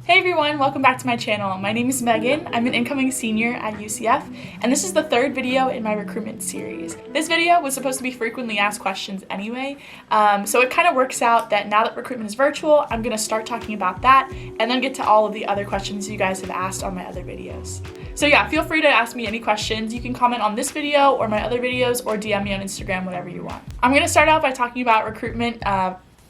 Hey everyone, welcome back to my channel. My name is Megan. I'm an incoming senior at UCF, and this is the third video in my recruitment series. This video was supposed to be frequently asked questions anyway, so it kind of works out that now that recruitment is virtual, I'm going to start talking about that and then get to all of the other questions you guys have asked on my other videos. So yeah, feel free to ask me any questions. You can comment on this video or my other videos or DM me on Instagram, whatever you want. I'm going to start out by talking about recruitment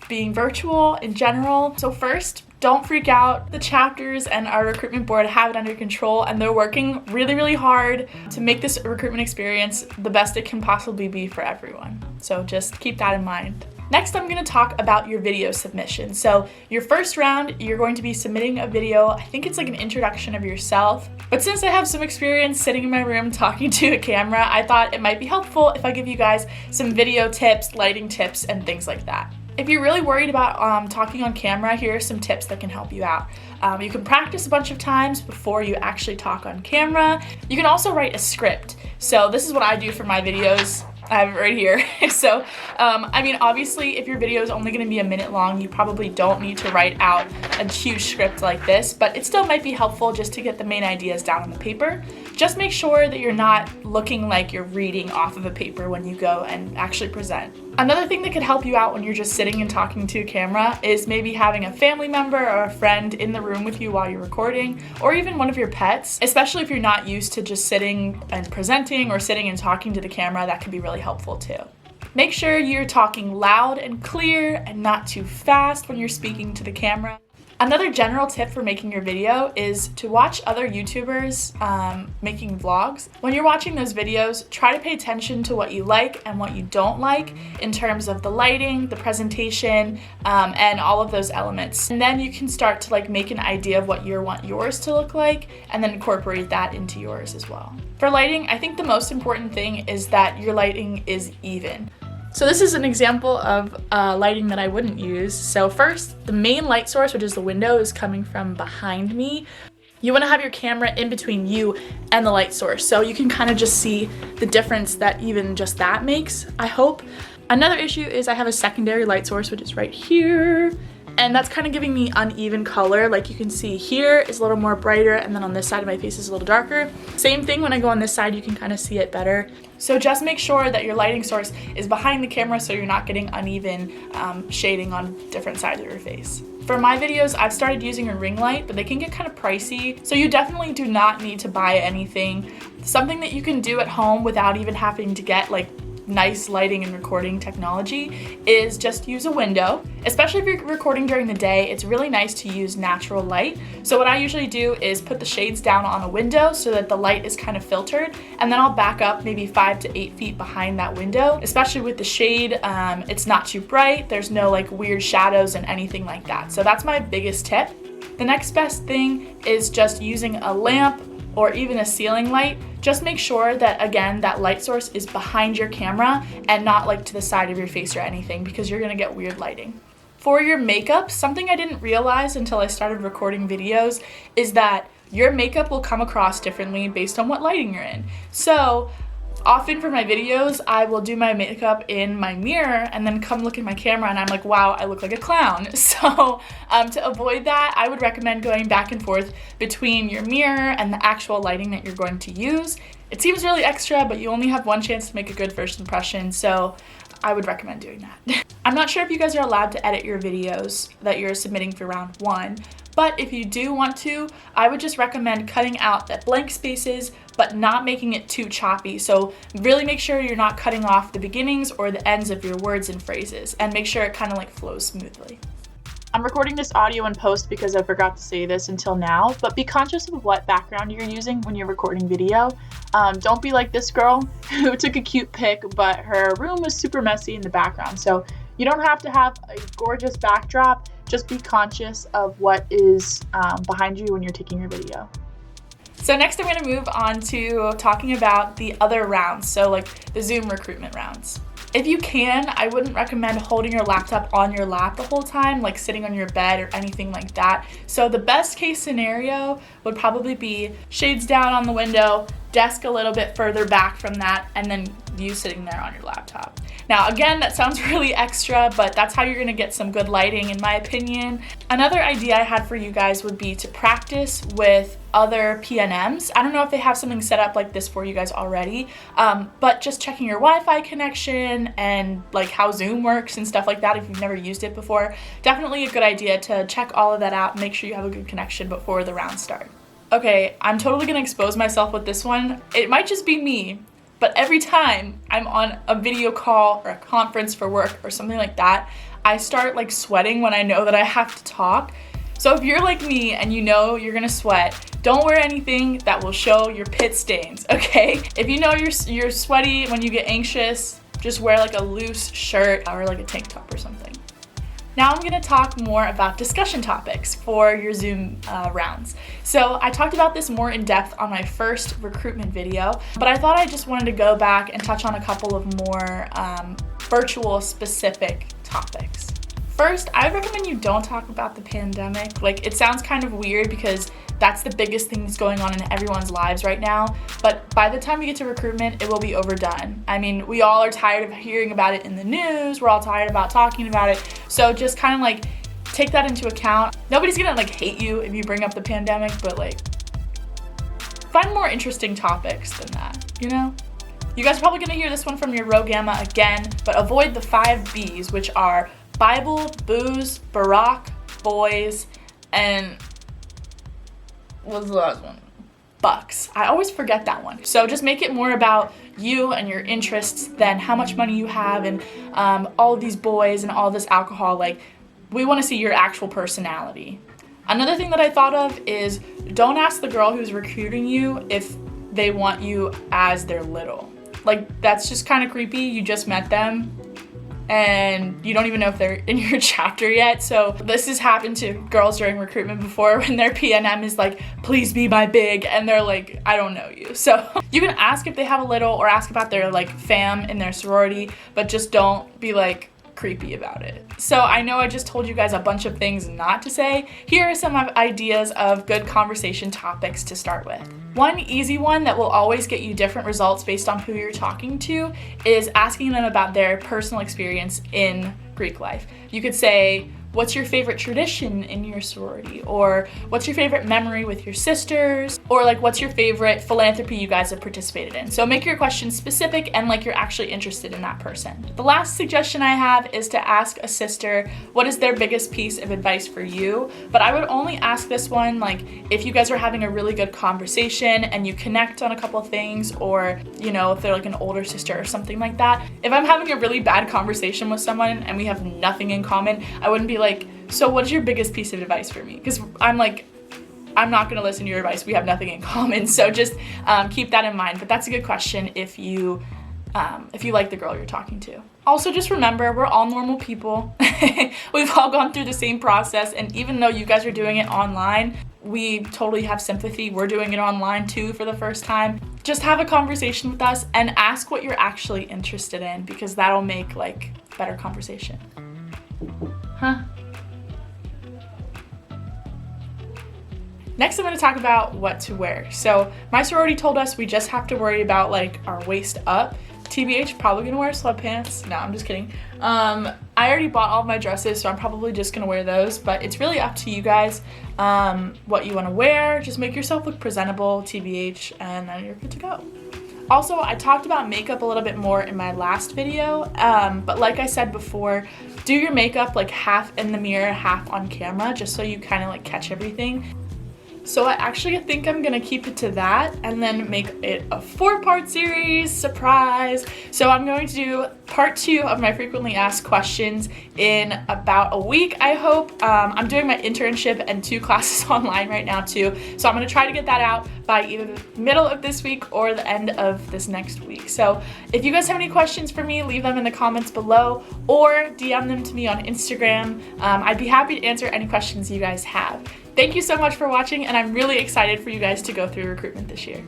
being virtual in general. So first, don't freak out. The chapters and our recruitment board have it under control, and they're working really hard to make this recruitment experience the best it can possibly be for everyone. So just keep that in mind. Next, I'm going to talk about your video submission. So your first round, you're going to be submitting a video. I think it's like an introduction of yourself. But since I have some experience sitting in my room talking to a camera, I thought it might be helpful if I give you guys some video tips, lighting tips, and things like that. If you're really worried about talking on camera, here are some tips that can help you out. You can practice a bunch of times before you actually talk on camera. You can also write a script. So this is what I do for my videos. I have it right here. So, I mean, obviously, if your video is only going to be a minute long, you probably don't need to write out a huge script like this, but it still might be helpful just to get the main ideas down on the paper. Just make sure that you're not looking like you're reading off of a paper when you go and actually present. Another thing that could help you out when you're just sitting and talking to a camera is maybe having a family member or a friend in the room with you while you're recording, or even one of your pets, especially if you're not used to just sitting and presenting or sitting and talking to the camera. That can be really helpful too. Make sure you're talking loud and clear and not too fast when you're speaking to the camera. Another general tip for making your video is to watch other YouTubers making vlogs. When you're watching those videos, try to pay attention to what you like and what you don't like in terms of the lighting, the presentation, and all of those elements. And then you can start to make an idea of what you want yours to look like and then incorporate that into yours as well. For lighting, I think the most important thing is that your lighting is even. So this is an example of lighting that I wouldn't use. So first, the main light source, which is the window, is coming from behind me. You want to have your camera in between you and the light source, so you can kind of just see the difference that even just that makes, I hope. Another issue is I have a secondary light source, which is right here. And that's kind of giving me uneven color. Like you can see here is a little more brighter, and then on this side of my face is a little darker. Same thing when I go on this side, you can kind of see it better. So just make sure that your lighting source is behind the camera so you're not getting uneven shading on different sides of your face. For my videos, I've started using a ring light, but they can get kind of pricey. So you definitely do not need to buy anything. Something that you can do at home without even having to get nice lighting and recording technology is just use a window. Especially if you're recording during the day, it's really nice to use natural light. So what I usually do is put the shades down on a window so that the light is kind of filtered, and then I'll back up maybe 5 to 8 feet behind that window. Especially with the shade, it's not too bright, there's no weird shadows and anything like that. So that's my biggest tip. The next best thing is just using a lamp or even a ceiling light. Just make sure that, again, that light source is behind your camera and not to the side of your face or anything, because you're gonna get weird lighting. For your makeup, something I didn't realize until I started recording videos is that your makeup will come across differently based on what lighting you're in. So often for my videos, I will do my makeup in my mirror and then come look at my camera and I'm like, wow, I look like a clown. So to avoid that, I would recommend going back and forth between your mirror and the actual lighting that you're going to use. It seems really extra, but you only have one chance to make a good first impression, so I would recommend doing that. I'm not sure if you guys are allowed to edit your videos that you're submitting for round 1, but if you do want to, I would just recommend cutting out the blank spaces, but not making it too choppy. So really make sure you're not cutting off the beginnings or the ends of your words and phrases, and make sure it kind of flows smoothly. I'm recording this audio in post because I forgot to say this until now, but be conscious of what background you're using when you're recording video. Don't be like this girl who took a cute pic, but her room was super messy in the background. So you don't have to have a gorgeous backdrop, just be conscious of what is behind you when you're taking your video. So next I'm going to move on to talking about the other rounds, so the Zoom recruitment rounds. If you can, I wouldn't recommend holding your laptop on your lap the whole time, sitting on your bed or anything like that. So the best case scenario would probably be shades down on the window, desk a little bit further back from that, and then you sitting there on your laptop. Now, again, that sounds really extra, but that's how you're gonna get some good lighting, in my opinion. Another idea I had for you guys would be to practice with other PNMs. I don't know if they have something set up like this for you guys already, but just checking your Wi-Fi connection and like how Zoom works and stuff like that if you've never used it before. Definitely a good idea to check all of that out and make sure you have a good connection before the rounds start. Okay, I'm totally gonna expose myself with this one. It might just be me, but every time I'm on a video call or a conference for work or something like that, I start like sweating when I know that I have to talk. So if you're like me and you know you're gonna sweat, don't wear anything that will show your pit stains, okay? If you know you're sweaty when you get anxious, just wear like a loose shirt or like a tank top or something. Now I'm gonna talk more about discussion topics for your Zoom rounds. So I talked about this more in depth on my first recruitment video, but I thought I just wanted to go back and touch on a couple of more virtual specific topics. First, I recommend you don't talk about the pandemic. Like, it sounds kind of weird because that's the biggest thing that's going on in everyone's lives right now. But by the time we get to recruitment, it will be overdone. I mean, we all are tired of hearing about it in the news. We're all tired about talking about it. So just kind of like take that into account. Nobody's gonna like hate you if you bring up the pandemic, but like find more interesting topics than that, you know? You guys are probably gonna hear this one from your Rho Gamma again, but avoid the 5 Bs, which are Bible, booze, Barack, boys, and what's the last one? Bucks. I always forget that one. So just make it more about you and your interests than how much money you have and all of these boys and all this alcohol. Like, we want to see your actual personality. Another thing that I thought of is don't ask the girl who's recruiting you if they want you as their little. Like, that's just kind of creepy. You just met them and you don't even know if they're in your chapter yet. So this has happened to girls during recruitment before when their PNM is like, please be my big, and they're like, I don't know you. So you can ask if they have a little or ask about their like fam in their sorority, but just don't be like creepy about it. So I know I just told you guys a bunch of things not to say. Here are some ideas of good conversation topics to start with. One easy one that will always get you different results based on who you're talking to is asking them about their personal experience in Greek life. You could say, what's your favorite tradition in your sorority? Or what's your favorite memory with your sisters? Or like, what's your favorite philanthropy you guys have participated in? So make your questions specific and like you're actually interested in that person. The last suggestion I have is to ask a sister, what is their biggest piece of advice for you? But I would only ask this one, like, if you guys are having a really good conversation and you connect on a couple of things, or, you know, if they're like an older sister or something like that. If I'm having a really bad conversation with someone and we have nothing in common, I wouldn't be like, so what's your biggest piece of advice for me? Because I'm like, I'm not gonna listen to your advice. We have nothing in common. So just keep that in mind. But that's a good question if you like the girl you're talking to. Also, just remember, we're all normal people. We've all gone through the same process. And even though you guys are doing it online, we totally have sympathy. We're doing it online too for the first time. Just have a conversation with us and ask what you're actually interested in, because that'll make like better conversation. Huh? Next, I'm going to talk about what to wear. So my sorority told us we just have to worry about like our waist up. TBH, probably gonna wear sweatpants. No, I'm just kidding. I already bought all of my dresses, so I'm probably just gonna wear those, but it's really up to you guys what you want to wear. Just make yourself look presentable, TBH, and then you're good to go. Also, I talked about makeup a little bit more in my last video, but like I said before, do your makeup like half in the mirror, half on camera, just so you kind of like catch everything. So I actually think I'm gonna keep it to that and then make it a 4-part series, surprise. So I'm going to do part 2 of my frequently asked questions in about a week, I hope. I'm doing my internship and 2 classes online right now too. So I'm gonna try to get that out by either the middle of this week or the end of this next week. So if you guys have any questions for me, leave them in the comments below or DM them to me on Instagram. I'd be happy to answer any questions you guys have. Thank you so much for watching, and I'm really excited for you guys to go through recruitment this year.